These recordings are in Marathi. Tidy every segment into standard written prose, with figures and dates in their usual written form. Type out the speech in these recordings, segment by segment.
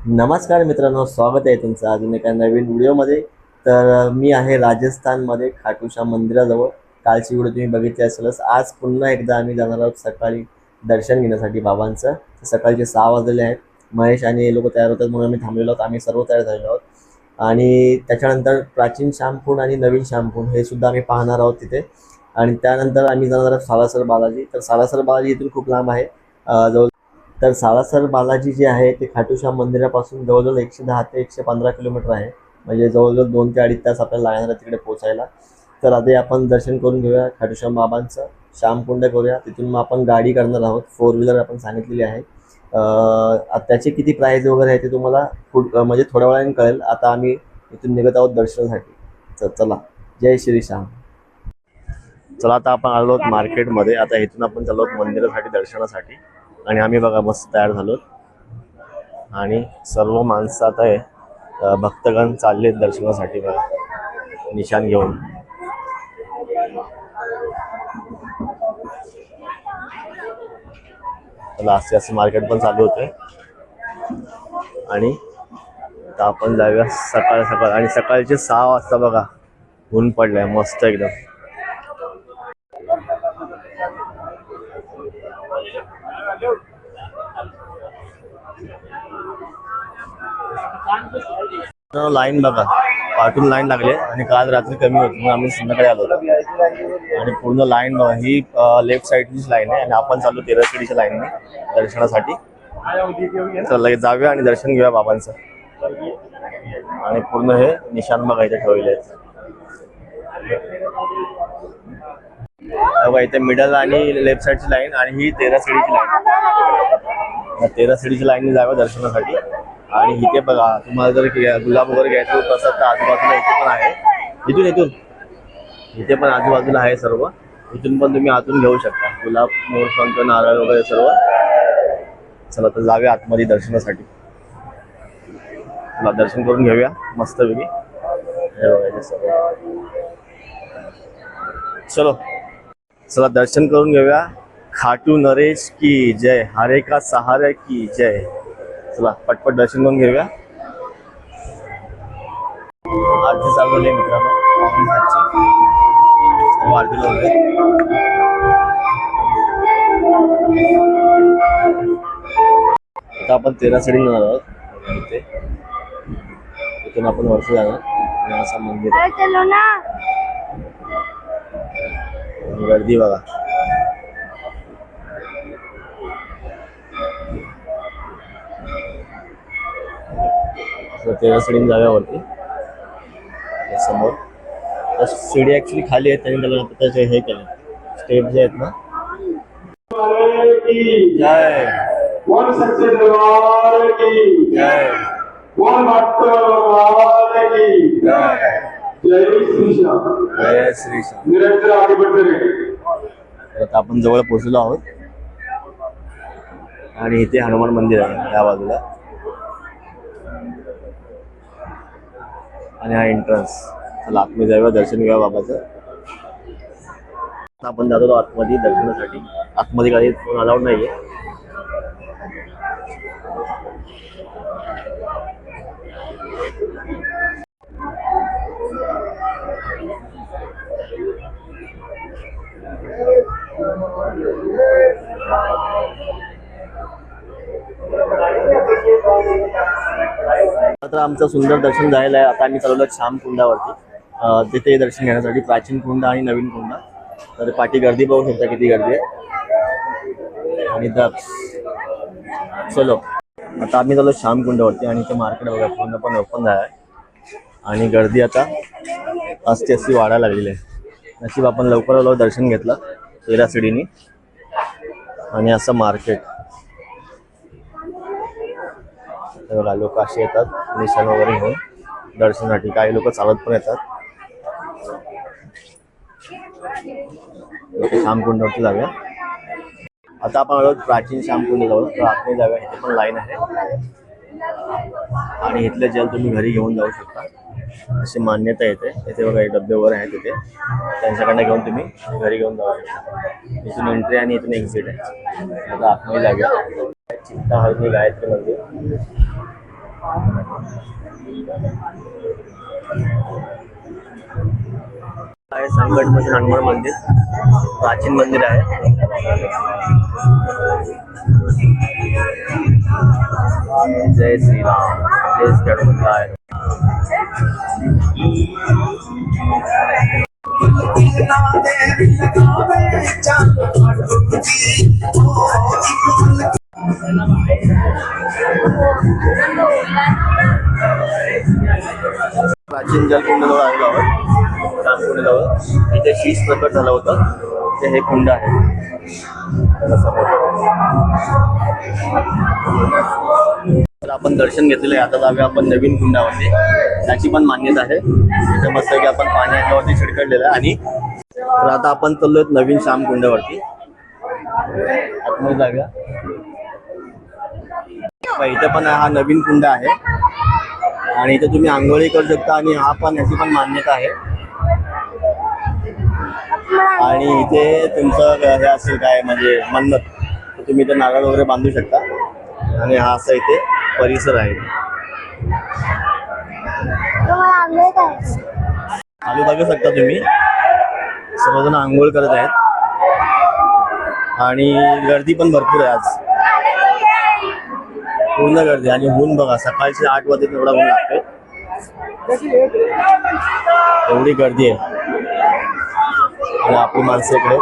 नमस्कार मित्रांनो, स्वागत आहे तुमचं अजून एका नवीन व्हिडिओमध्ये. तर मी आहे राजस्थानमध्ये खाटू श्याम मंदिराजवळ. कालची व्हिडिओ तुम्ही बघितली असेलच. आज पुन्हा एकदा आम्ही जाणार आहोत सकाळी दर्शन घेण्यासाठी बाबांचं. सकाळचे 6 वाजलेले आहेत. महेश आणि हे लोक तयार होतात म्हणून आम्ही थांबलेलो आहोत. आम्ही सर्व तयार झालेलो आहोत आणि त्याच्यानंतर प्राचीन श्यामकुंड आणि नवीन श्यामकुंड हे सुद्धा आम्ही पाहणार आहोत तिथे. आणि त्यानंतर आम्ही जाणार आहोत सालासर बालाजी. तर सालासर बालाजी इथून खूप लांब आहे, जवळ. तर सालासर बालाजी जे आहे ते खाटू श्याम मंदिरापासून जवळजवळ 110 ते 115 किलोमीटर आहे. म्हणजे जवळजवळ 2 ते 2.5 तास आपल्याला लागणार आहे तिकडे पोचायला. तर आधी आपण दर्शन करून घेऊया खाटू श्याम बाबांचं. श्यामकुंड करूया, तिथून मग आपण गाडी करणार आहोत. 4 व्हीलर आपण सांगितलेली आहे. त्याची किती प्राईज वगैरे आहे ते तुम्हाला म्हणजे थोड्या वेळाने कळेल. आता आम्ही इथून निघत आहोत दर्शनासाठी. तर चला, जय श्री श्याम. चला, आता आपण आलो आहोत मार्केटमध्ये. आता इथून आपण चाललो आहोत मंदिरासाठी दर्शनासाठी. आणि आम्ही बघा मस्त तयार झालो आणि सर्व माणसं आता आहे, भक्तगण चालले दर्शनासाठी बघा निशाण घेऊन. असे असे मार्केट पण चालू होते. आणि आता आपण जाऊया सकाळ सकाळ. आणि सकाळचे 6 वाजता बघा ऊन पडलंय मस्त एकदम. लाईन बघा, पाठून लाईन लागले. आणि काल रात्री कमी होती म्हणून आम्ही संध्याकाळी आलो. आणि पूर्ण लाईन बघा, ही लेफ्ट साईडचीच लाईन आहे. आणि आपण चाललो तेराशिडीच्या लाईनने दर्शनासाठी. तर लगेच जाऊया आणि दर्शन घेऊया बाबांचं. आणि पूर्ण हे निशाण बघा इथे ठेवले आहेत. इथे मिडल आणि लेफ्ट साईडची लाईन आणि ही तेराशिडीची लाईन. तेराशिडीची लाईनने जाव्या दर्शनासाठी. आणि इथे बघा, तुम्हाला जर गुलाब वगैरे घ्यायचं होत असेल तर आजूबाजूला इथे पण आहे. इथून इथे पण आजूबाजूला आहे सर्व. इथून पण तुम्ही आतून घेऊ शकता गुलाब, मोरपंख, नारळ वगैरे सर्व. चला तर जाऊया आतमध्ये दर्शनासाठी. चला दर्शन करून घेऊया मस्तपैकी. हे बघायचे सर्व. चला दर्शन करून घेऊया. खाटू नरेश की जय, हरे का सहारे की जय. चला पटपट दर्शन करून घेऊया. आरती चालू आहे मित्रांनो. आरती लावले. आता आपण तेराशिडी जाणार आहोत. इथून आपण वर्ष जाणार आणि असं मंदिर. गर्दी बघा. तेराशिडी जाव्यावरती समोर. तर शिडी ऍक्च्युली खाली आहेत. त्यांनी त्याला त्याचे हे केले स्टेप जे आहेत ना. जय वन सच्चे दरबार की जय. वन भक्त की जय. जय श्री श्याम. जय श्री श्याम. निरंतर आगे बढ़ते रहे. आता आपण जवळ पोहोचलो आहोत. आणि इथे हनुमान मंदिर आहे त्या बाजूला. आणि हा एंट्रन्स. चला आतमध्ये जाऊया, दर्शन घ्या बाबाचं. आपण जातो आतमध्ये दर्शनासाठी. आतमध्ये काही फोन अलाउड नाहीये. तर आमचं सुंदर दर्शन झालेलं आहे. आता आम्ही चालवलो श्यामकुंडावरती. तिथे दर्शन घेण्यासाठी प्राचीन कुंड आणि नवीन कुंड. तर पाठी गर्दी बघू शकता किती गर्दी आहे. आणि चलो आता आम्ही चाललो श्यामकुंडावरती. आणि ते मार्केट बघा पूर्ण पण ओपन आहे. आणि गर्दी आता असती वाढायला लागलेली आहे. नशीब आपण लवकर दर्शन घेतलं तेराशिडीनी. आणि असं मार्केट बघा. लोक असे येतात निशाण वगैरे घेऊन दर्शनासाठी. काही लोक चालत पण येतात. श्यामकुंडावरती जाऊया. आता आपण आलो प्राचीन श्यामकुंड जवळ. तर आतमध्ये जाऊया. इथे पण लाईन आहे. आणि इथले जल तुम्ही घरी घेऊन जाऊ शकता अशी मान्यता येते. इथे बघा डबे वगैरे आहेत तिथे. त्यांच्याकडनं घेऊन तुम्ही घरी घेऊन जाऊ शकता. इथून एंट्री आणि इथून एक्झिट आहे. आता आतमध्ये जाऊया. चिंता हळदी गायत्री मंदिर. आहे संकटमोचन हनुमान मंदिर, प्राचीन मंदिर आहे. जय श्रीराम, जय गणपती. प्राचीन जलकुंडाजवळ आलेलो आहोत. जवळ इथे शीश प्रकट झालं होतं, ते हे कुंड आहे. तर आपण दर्शन घेतलेलं आहे. आता जाऊया आपण नवीन कुंडावरती. त्याची पण मान्यता आहे. तिथे मस्त की आपण पाणी याच्यावरती छिडकलेलं आहे. आणि तर आता आपण चाललोय नवीन श्याम कुंडावरती. आतमध्ये जाऊया. इथे पण हा नवीन कुंड आहे आणि इथे तुम्ही आंघोळी करू शकता. आणि हा पण याची पण मान्यता आहे. आणि इथे तुमचं हे असेल काय म्हणजे मन्नत, तर तुम्ही इथे नारळ वगैरे बांधू शकता. आणि हा असा इथे परिसर आहे. आम्ही बघू शकता तुम्ही सर्वजण आंघोळ करत आहेत. आणि गर्दी पण भरपूर आहे आज, पूर्ण गर्दी. आणि ऊन बघा, सकाळचे 8 वाजता एवढा ऊन लागते, एवढी गर्दी आहे. आणि आपली माणसं इकडे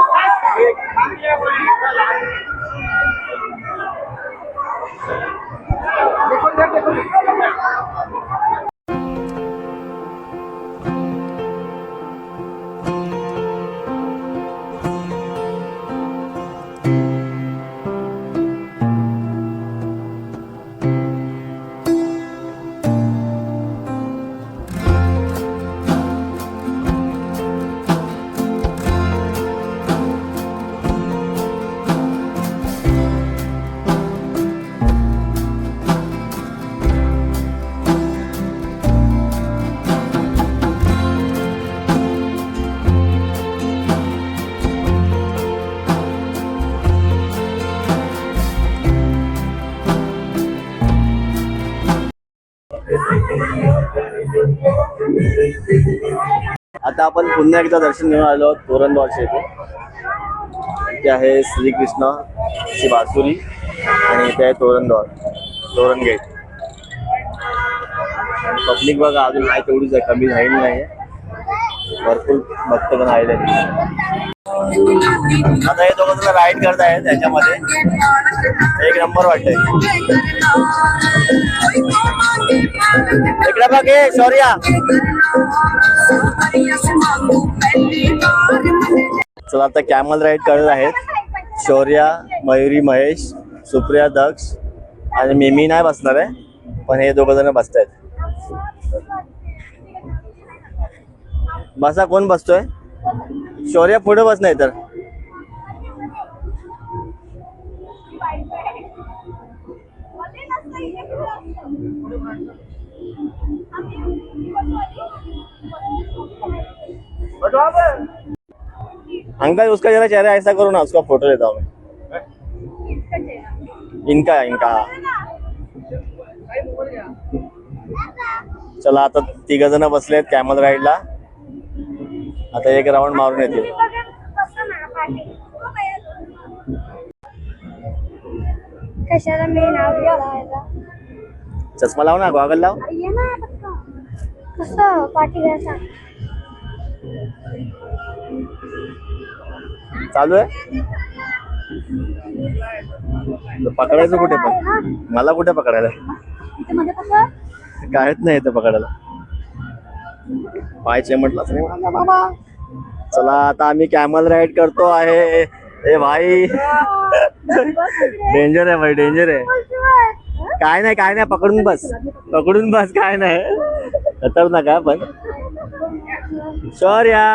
आता आपण पुन्हा एकदा दर्शन घेऊन आलो आहोत तोरणद्वारच्या इथे. इथे आहे श्रीकृष्णाची बासुरी आणि इथे आहे तोरणद्वार, तोरण गेट. पब्लिक बघा अजून आहे तेवढीच आहे, कमी झालेली नाही. भरपूर भक्तगण आलेले आहेत. आता हे दोघं जण राईड करत आहेत त्याच्यामध्ये. एक नंबर वाटतंय. इकडे बघ हे शौर्या. चला आता कॅमल राईड करत आहेत शौर्या, मयुरी, महेश, सुप्रिया, दक्ष आणि मी नाही बसणार आहे, पण हे दोघं जण बसत आहेत. बसा, कोण बसतोय? शौर्या पुढे बस, नाही तर अंकल उसका जरा चेहरा ऐसा करो ना, उसका फोटो लेता हूँ मैं. इनका चला आता 3 जण बसलेत कॅमल राईडला. आता एक राऊंड मारून येतील. कशाला मी नाव घ्यायला? चष्मा लाव ना, गॉगल लाव. कसं पाठी घ्यायचा? चालू आहे. पकडायचं कुठे पण? मला कुठे पकडायला? कायच नाही इथं पकडायला. पायचे म्हटलंच नाही बाबा. चला आता आम्ही कॅमल राईड करतो आहे. ए भाई डेंजर आहे भाई, डेंजर आहे. काय नाही पकडून बस काय नाही. खतरनाक आहे पण. शौर्या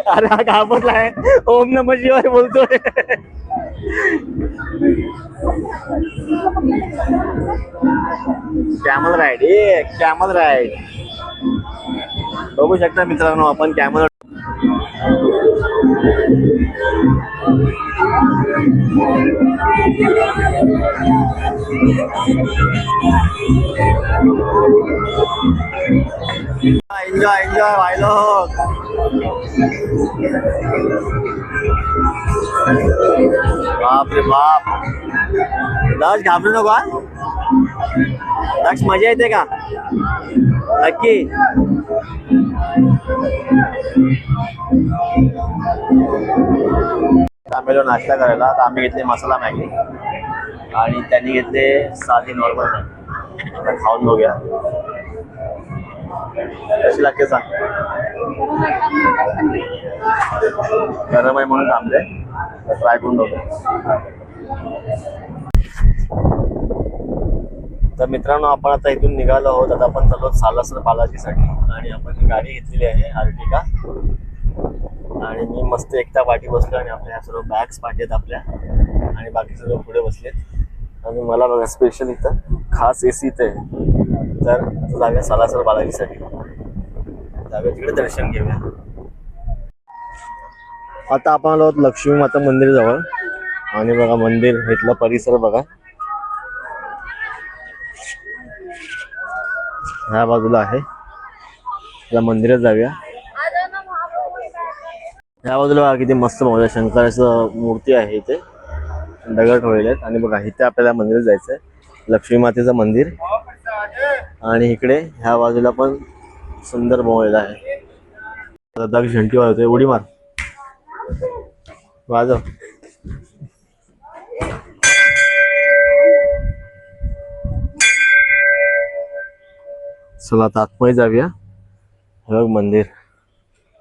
अरे हा घाबरलाय. ओम नमः शिवाय बोलतोय. कॅमल राईड बघू शकता मित्रांनो आपण कॅमल. Enjoy enjoy व्हायलो. बाप रे बाप. दक्ष घाबरू नको हा. दक्ष मजा येते का नक्की. आम्ही नाश्ता करायला तर आम्ही घेतले मसाला मॅगी आणि त्यांनी घेतले साधी नॉर्मल मॅगी. आता खाऊन बघूया कशी लागते सांग. गरम आहे म्हणून थांबले, ट्राय करून बघूया. तर मित्रांनो आपण आता इथून निघालो आहोत. आता आपण चाललो सालासर बालाजीसाठी आणि आपण गाडी घेतलेली आहे आर्टिका आणि मी मस्त एकटा पाठी बसलो आणि आपल्या ह्या सर्व बॅग्स पाठी आहेत आपल्या आणि बाकी सर्व पुढे बसलेत आणि मला बघा स्पेशल इथं खास एसी इथे तर जाऊया सालासर बालाजीसाठी. जाऊया तिकडे दर्शन घेऊया. आता आपण आलो आहोत लक्ष्मी माता मंदिर जवळ आणि बघा मंदिर इथला परिसर बघा. ह्या बाजूला आहे त्या मंदिरात जाऊया. ह्या बाजूला बघा किती मस्त बघा शंकराचं मूर्ती आहे इथे दगड ठेवलेले आहेत आणि बघा इथे आपल्याला मंदिरात जायचंय लक्ष्मी मातेचं मंदिर आणि इकडे ह्या बाजूला पण सुंदर बनवलेलं आहे. दक्ष घंटी वाजवतोय. उडी मार वाजव. चला आता आतमध्ये जाऊया. हे बघ मंदिर.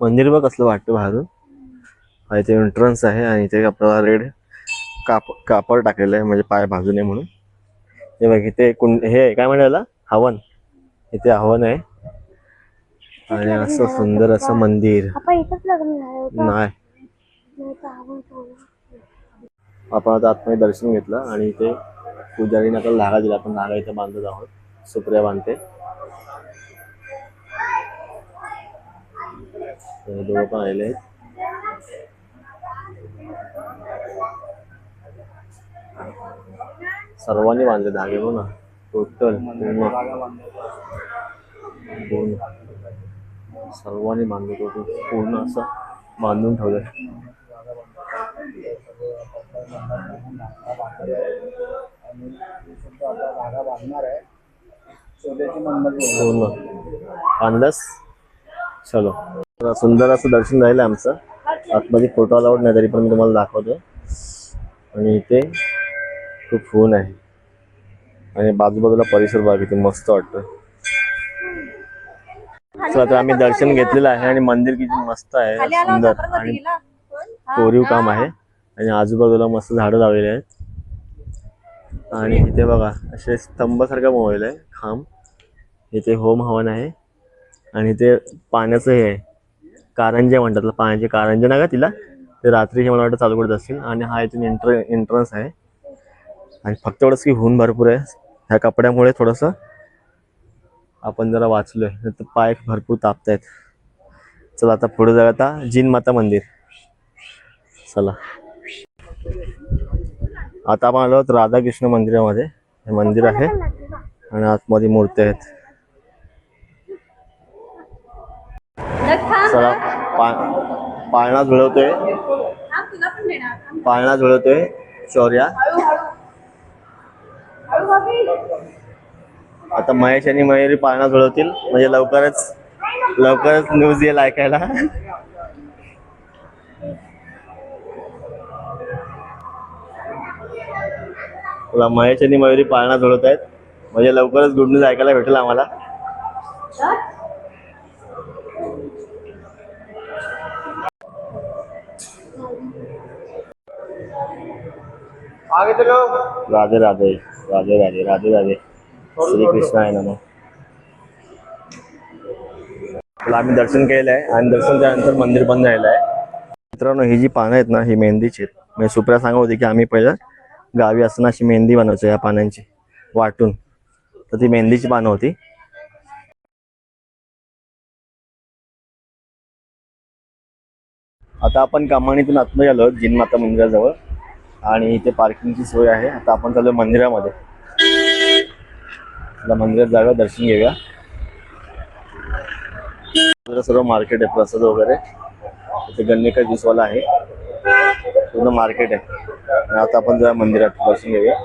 मंदिर बघ कसलं वाटतं बाहेरून. इथे एंट्रन्स आहे आणि इथे आपल्याला रेड कापड टाकलेलं आहे म्हणजे पाय भाजू नये म्हणून. हे बघ इथे हे काय म्हणाला हवन. इथे हवन आहे आणि असं सुंदर असं मंदिर नाही. आपण आता आतमध्ये दर्शन घेतलं आणि इथे पुजारीने आपल्याला धागा दिला. आपण धागा इथे बांधत आहोत. सुप्रिया बांधते. दोघं पण आलेले आहेत. सर्वांनी बांधले धागे बघ ना टोटल पूर्ण सर्वांनी बांधले टोटल पूर्ण असं बांधून ठेवलंय. पूर्ण बांधलंस. चलो सुंदर असं दर्शन राहिलं आमचं. आतमध्ये फोटो अलाउड नाही तरी पण मी तुम्हाला दाखवतो. आणि इथे खूप ऊन आहे आणि बाजूबाजूला परिसर बघा किती मस्त वाटतं. चला तर आम्ही दर्शन घेतलेलं आहे आणि मंदिर किती मस्त आहे सुंदर आणि कोरीव काम आहे आणि आजूबाजूला मस्त झाडं लावलेली आहेत आणि इथे बघा असे स्तंभासारखं बनवलेलं आहे खांब. इथे होम हवन आहे आणि ते पाण्याचं हे आहे कारंजे म्हणतात. पाण्याचे कारंजे ना का तिला ते रात्रीचे मला वाटतं चालू करत असतील. आणि हा इथून एंट्रन्स आहे आणि फक्त एवढंच की ऊन भरपूर आहे. ह्या कपड्यामुळे थोडंसं आपण जरा वाचलोय तर पाय भरपूर तापतायत. चला आता पुढे जाऊया आता जिन माता मंदिर. चला आता आपण आलो आहोत राधाकृष्ण मंदिरामध्ये. हे मंदिर आहे आणि आतमध्ये मूर्ती आहेत. चला पाळणा झुलवतोय. पाळणा झुलवतोय शौर्या. आता महेश आणि मयुरी पाळणा झुलवतील म्हणजे लवकरच न्यूज येईल ऐकायला. महेश आणि मयुरी पाळणा झुलवत आहेत म्हणजे लवकरच गुड न्यूज ऐकायला भेटेल आम्हाला. राधे राधे राधे राधे राधे राधे श्री कृष्ण आहे नमः. आम्ही दर्शन केलेलं आहे आणि दर्शन त्यानंतर मंदिर बंद झालेलं आहे. मित्रांनो ही जी पानं आहेत ना ही मेहंदीची आहेत. म्हणजे सुप्रिया सांगत होती की आम्ही पहिलं गावी असताना अशी मेहंदी बनवायचो या पानांची वाटून. तर ती मेहंदीची पानं होती. आता आपण कमानीतून आतमध्ये आलो जिनमाता मंदिराजवळ आणि इथे पार्किंगची सोय आहे. आता आपण चालू मंदिरामध्ये. मंदिरात जाऊया, दर्शन घेऊया. सर्व मार्केट आहे, प्रसाद वगैरे. इथे गन्ने ज्यूसवाला आहे, पूर्ण मार्केट आहे. आणि आता आपण जाऊया मंदिरात, दर्शन घेऊया.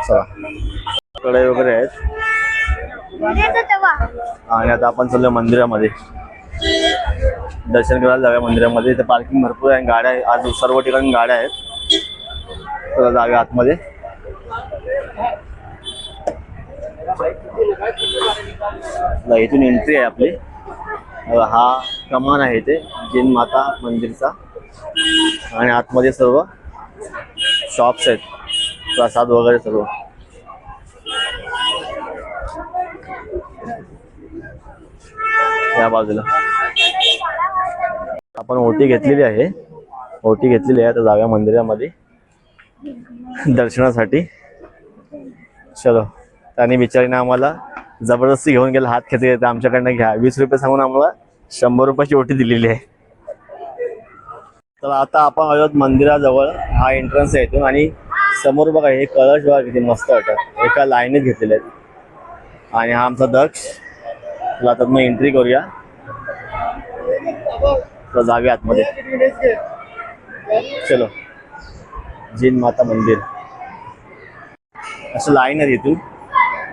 चला, कढई वगैरे आहेत. आणि आता आपण चालू मंदिरामध्ये, दर्शन करायला जाऊया मंदिरामध्ये. इथे पार्किंग भरपूर आहे, गाड्या आहे, आज सर्व ठिकाणी गाड्या आहेत. चला जाऊया आतमध्ये. इथून एंट्री आहे आपली. हा कमान आहे इथे जिन माता मंदिरचा. आणि आतमध्ये सर्व शॉप्स आहेत, प्रसाद वगैरे सर्व. या बाजूला आपण ओटी घेतलेली आहे. आता जाऊया मंदिरामध्ये दर्शनासाठी. चलो. त्याने बिचारीने आम्हाला जबरदस्ती घेऊन गेला, हात खेचत घेत आमच्याकडनं घ्या, 20 रुपये सांगून आम्हाला 100 रुपयाची ओटी दिलेली आहे. तर आता आपण आलोत मंदिराजवळ. हा एंट्रन्स आहे इथून. आणि समोर बघा हे कलश बघा किती मस्त वाटत, एका लाईनीत घेतलेले आहेत. आणि हा आमचा दक्ष. आता मग एंट्री करूया, तर जाऊया आतमध्ये. चलो. जिन माता मंदिर. असं लाईन आहे तिथून,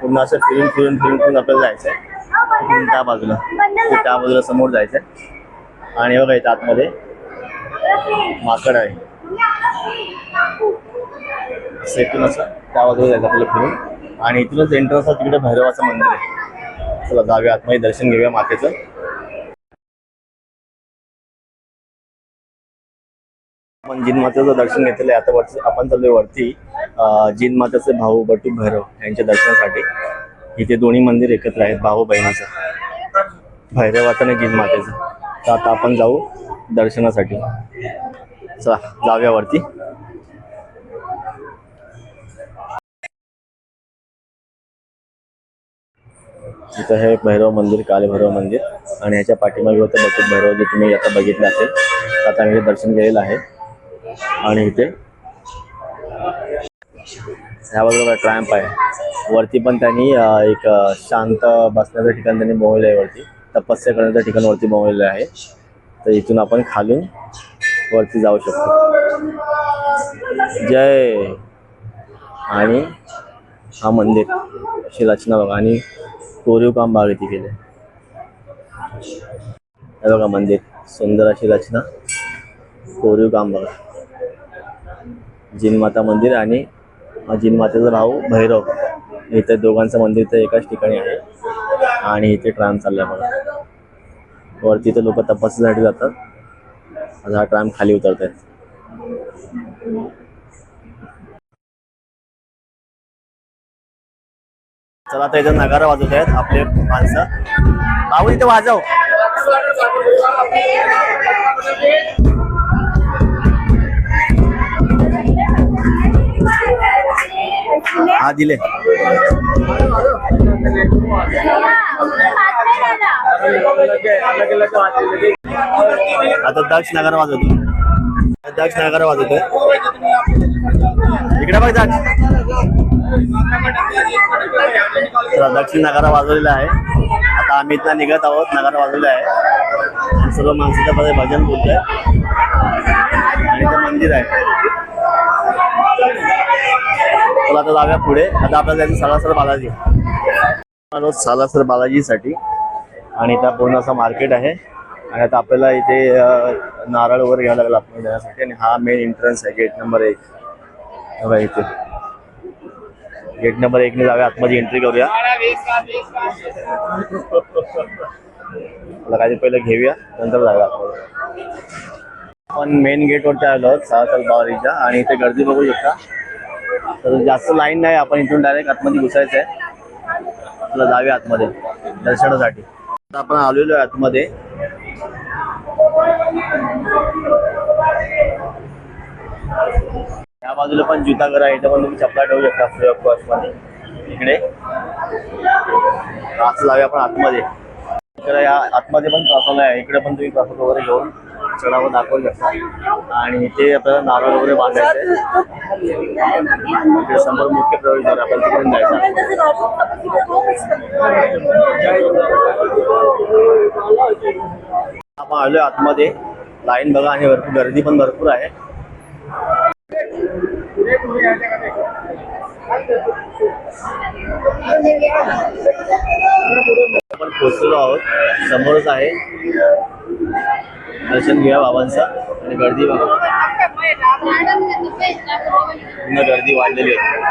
पूर्ण असं फिरून आपल्याला जायचं आहे. त्या बाजूला, त्या बाजूला समोर जायचं आहे. आणि बघा इथं आतमध्ये माकड आहे. असं इथून असं त्या बाजूला जायचं आपल्याला फिरून. आणि इथूनच एंट्रन्स आहे, तिकडे भैरवाचं मंदिर आहे. चला जाऊया आतमध्ये, दर्शन घेऊया मातेचं. आपण जिन मातेचं दर्शन घेतलेलं आहे. आता वरती आपण चाललोय वरती जिन मातेचे भाऊ बटू भैरव यांच्या दर्शनासाठी. इथे दोन्ही मंदिर एकत्र आहेत, भाऊ बहिणीचं, भैरवाचं आणि जिन मातेचं. तर आता आपण जाऊ दर्शनासाठी. चला जाऊया वरती. इथं हे भैरव मंदिर, काले भैरव मंदिर. आणि ह्याच्या पाठीमागे होतं बटू भैरव, जे तुम्ही आता बघितलं असेल. आता आम्ही दर्शन केलेलं आहे. आणि इथे ह्या बाजूला ट्रॅम्प आहे. वरती पण त्यांनी एक शांत बसण्याचं ठिकाण त्यांनी बनवलेलं आहे. वरती तपस्या करण्याचं ठिकाण वरती बनवलेलं आहे. तर इथून आपण खालून वरती जाऊ शकतो. जय. आणि हा मंदिर अशी रचना बघा. आणि कोरीव काम बाग इथे केले. हे बघा मंदिर, सुंदर अशी रचना, कोरीव काम बघा. जिनमाता मंदिर आणि जिनमातेचा भाऊ भैरव, इथे दोघांचं मंदिर तर एकाच ठिकाणी आहे. आणि इथे ट्राम चाललाय बघा. वरती तर लोक तपस्यासाठी जातात. आता हा ट्राम खाली उतरत आहेत. चला आता इथे नगारा वाजवत आहेत आपले माणसं. भाऊ इथे वाजव. हा दिले. आता दक्ष नगारा वाजवतो. दक्ष नगारा वाजवतोय. इकडे बघ दक्ष. दक्षिण नगारा वाजवलेला आहे. आता आम्ही इथं निघत आहोत. नगारा वाजवलेला आहे. सर्व माणसाच्या मध्ये भजन बोलत आहे. आणि इथं मंदिर आहे. चला आता जाऊया पुढे. आता आपल्याला जायचं सालासर बालाजी. सालासर बालाजीसाठी. आणि इथं पूर्ण असं मार्केट आहे. आणि आता आपल्याला इथे नारळ वगैरे घ्यायला लागला आपण जाण्यासाठी. आणि हा मेन एंट्रन्स आहे, गेट नंबर 1 बघा. इथे गेट नंबर 1 ने जाऊया, आतमध्ये एंट्री करूया. मला काही पहिलं घेऊया, नंतर जाऊया आतमध्ये. आपण मेन गेटवरती आलो आहोत सालासर बालाजीच्या. आणि इथे गर्दी बघू शकता. तर जास्त लाईन नाही, आपण इथून डायरेक्ट आतमध्ये घुसायचं आहे. आपल्याला जाऊया आतमध्ये दर्शनासाठी. आता आपण आलेलो आहे आतमध्ये. या बाजूला पण जुता घर आहे. इथं पण तुम्ही चपला ठेवू शकता फ्री ऑफ कॉस्ट मध्ये. इकडे असं जाऊया आपण आतमध्ये. इकडे या आतमध्ये पण प्रसाद आहे. इकडे पण तुम्ही प्रसाद वगैरे घेऊन चढावा दाखवू शकता. आणि इथे आपल्याला नारळ वगैरे बांधायचं आहे. इथे समोर मुख्य प्रवेशद्वार आपल्याला तिकडून जायचं आहे. आपण आलोय आतमध्ये. लाईन बघा आणि भरपूर गर्दी पण भरपूर आहे. आपण पोहोचलेलो आहोत. समोरच आहे. दर्शन घेऊया बाबांचं. आणि गर्दी बघा, पूर्ण गर्दी वाढलेली आहे.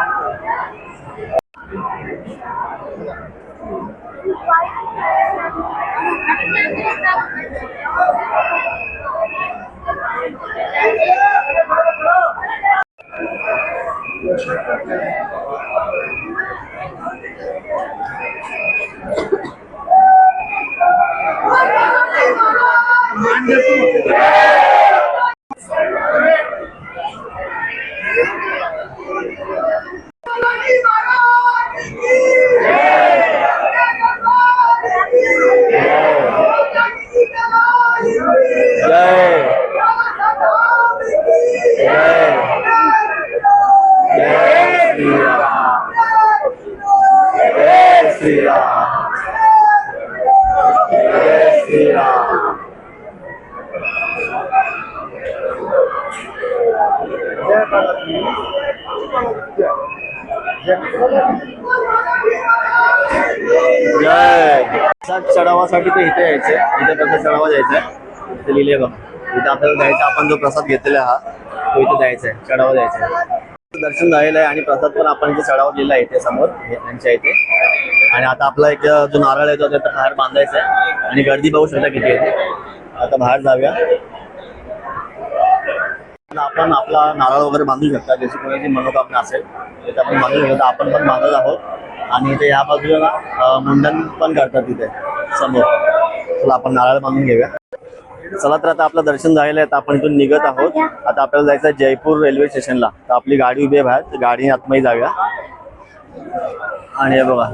चढावासाठी ते इथे यायचे. इथे कसं चढावा जायचं आहे इथे लिहिले बघ. इथे आपल्याला जायचं. आपण जो प्रसाद घेतलेला हा तो इथे द्यायचा आहे. चढावा द्यायचा आहे. दर्शन झालेलं आहे आणि प्रसाद पण आपण इथे चढावा दिला आहे इथे समोर यांच्या इथे. आणि आता आपला एक जो नारळ आहे तो बाहेर बांधायचा आहे. आणि गर्दी बघू शकता किती येते. आता बाहेर जाऊया. आपण आपला नारळ वगैरे बांधू शकता. जशी कोणाची मनोकामना असेल तर आपण बांधू शकतो. आपण पण बांधत आहोत. आणि इथे या बाजूला मुंडन पण करतात तिथे समोर. चला आपण नारळ बांधून घेऊया. चला तर आता आपलं दर्शन झालेलं आहे. तर आपण इथून निघत आहोत. आता आपल्याला जायचं आहे जयपूर रेल्वे स्टेशनला. तर आपली गाडी उभी आहे बाहेर. तर गाडीने आतमध्ये जाऊया. आणि हे बघा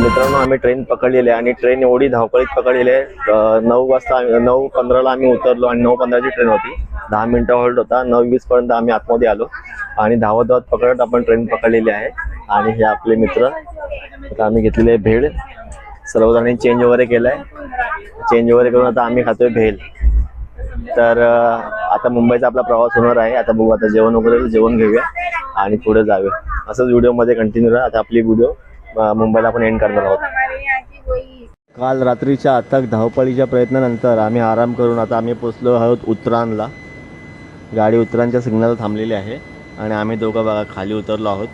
मित्रांनो आम्ही ट्रेन पकडलेली आहे. आणि ट्रेन एवढी धावपळीत पकडलेली आहे. 9 वाजता 9:15ला आम्ही उतरलो. आणि 9:15ची ट्रेन होती. 10 मिनिटं होल्ड होता. 9:20 पर्यंत आम्ही आतमध्ये आलो. आणि धावत पकडत आपण ट्रेन पकडलेली आहे. आणि हे आपले मित्र. आता आम्ही घेतलेले आहे भेळ. सर्वजणांनी चेंज वगैरे केलाय. चेंज वगैरे करून आता आम्ही खातोय भेळ. तर आता मुंबईचा आपला प्रवास होणार आहे. आता बघू आता जेवण वगैरे जेवण घेऊया आणि पुढे जाऊया. असंच व्हिडिओमध्ये कंटिन्यू राहा. आता आपली व्हिडिओ मुंबईला आपण एंड करणार आहोत. काल रात्रीच्या अथक धावपळीच्या प्रयत्नानंतर आम्ही आराम करून आता आम्ही पोचलो आहोत उतराणला. गाडी उतराणच्या सिग्नलला थांबलेली आहे. आणि आम्ही दोघं बघा खाली उतरलो आहोत.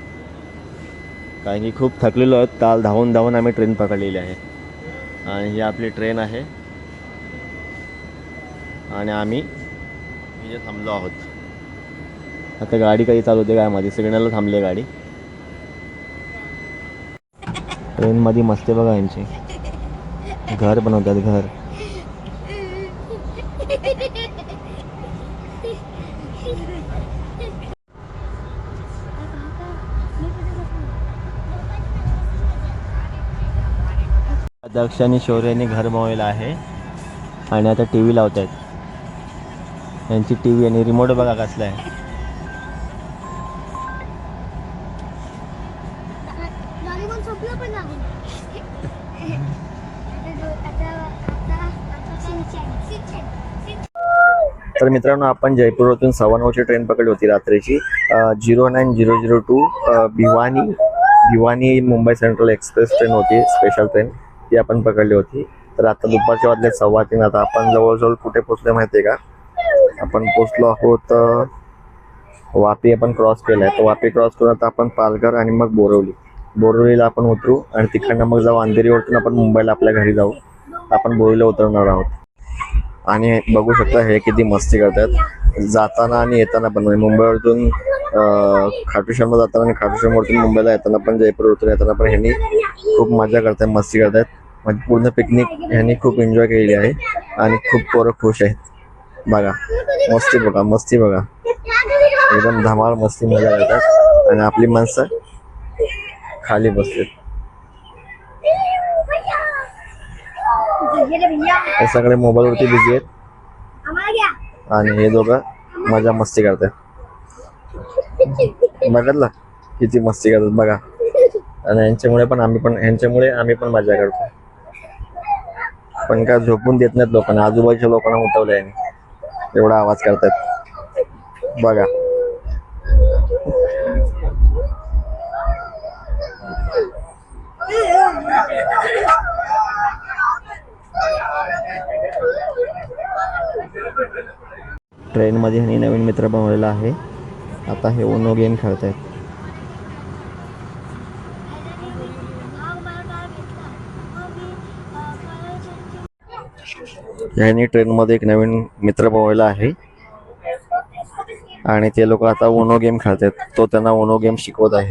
कारण की खूप थकलेलो आहोत. काल धावून धावून आम्ही ट्रेन पकडलेली आहे. आणि ही आपली ट्रेन आहे. आणि आम्ही इथे थांबलो आहोत. आता गाडी काही चालू होते काय मध्ये सिग्नलला थांबली गाडी. ट्रेनमध्ये मस्ती बघा यांची. घर बनवतात घर. दक्ष आणि शौर्याने घर बनवलेलं आहे. आणि आता टी व्ही लावत आहेत. यांची टी व्ही आणि रिमोट बघा कसला आहे. तर मित्रांनो आपण जयपूरवरून 9:15ची ट्रेन पकडली होती रात्रीची. 09002 Bhiwani Mumbai central express train होती. स्पेशल ट्रेन ती आपण पकडली होती. तर आता दुपारच्या वाजले 2:15. आता आपण जवळजवळ कुठे पोहोचले माहिती आहे का? आपण पोचलो आहोत वापी आपण क्रॉस केलाय. तर वापी क्रॉस करून आता आपण पालघर आणि मग बोरिवलीला आपण उतरू आणि तिकडनं मग जाऊ अंधेरीवरतून आपण मुंबईला आपल्या घरी जाऊ. आपण बोरीला उतरणार आहोत. आणि बघू शकता हे किती मस्ती करतात जाताना आणि येताना पण. म्हणजे मुंबईवरतून खाटूश्यामला जाताना आणि खाटूश्यामवरतून मुंबईला येताना पण, जयपूरवरतून येताना पण ह्यांनी खूप मजा करतात, मस्ती करतात. म्हणजे पूर्ण पिकनिक ह्यांनी खूप एन्जॉय केलेली आहे आणि खूप पोरं खुश आहेत. बघा मस्ती बघा एकदम धमाल मस्ती मजा करतात. आणि आपली माणसं खाली बसलेत. हे सगळे मोबाईलवरती बिझी आहेत आणि हे दोघं मजा मस्ती करतात. बघितलं किती मस्ती करतात बघा. आणि ह्यांच्यामुळे आम्ही पण मजा करतो. पण काय झोपून देत नाहीत लोकांना. आजूबाजूच्या लोकांना उठवलंय एवढा आवाज करतात बघा. ट्रेन मध्ये ह्यांनी नवीन मित्र बनवलेला आहे. आता हे ओनो गेम खेळतायत. ह्यांनी ट्रेन मध्ये एक नवीन मित्र बनवलेला आहे आणि ते लोक आता ओनो गेम खेळतात. तो त्यांना ओनो गेम शिकवत आहे.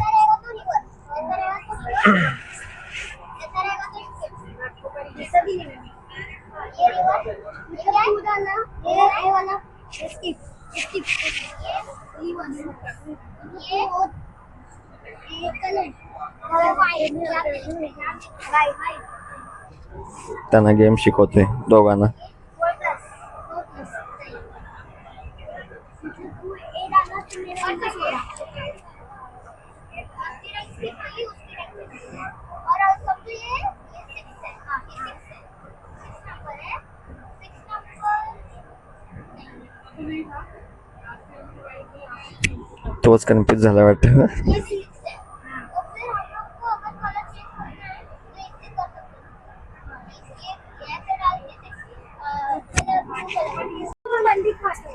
त्यांना गेम शिकवतोय दोघांना. तोच कन्फ्यूज झाला वाटतं.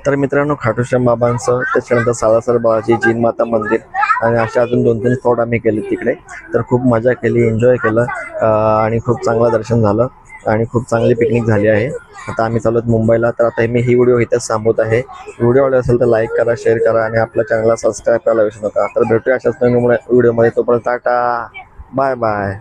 तर मित्रांनो खाटूश्याम बाबांचं, त्याच्यानंतर सालासर बाबाची, जीन माता मंदिर आणि अशा अजून 2-3 स्पॉट आम्ही केले तिकडे. तर खूप मजा केली, एन्जॉय केलं आणि खूप चांगलं दर्शन झालं आणि खूप चांगली पिकनिक झाली आहे. आता आम्ही चालू आहोत मुंबईला. तर आता मी ही व्हिडिओ इथेच थांबवत आहे. व्हिडिओ आवडला असेल तर लाईक करा, शेअर करा आणि आपल्या चॅनलला सबस्क्राईब करायला विसरू नका. तर भेटूया अशाच नवीन व्हिडिओमध्ये. तोपर्यंत टाटा, बाय बाय.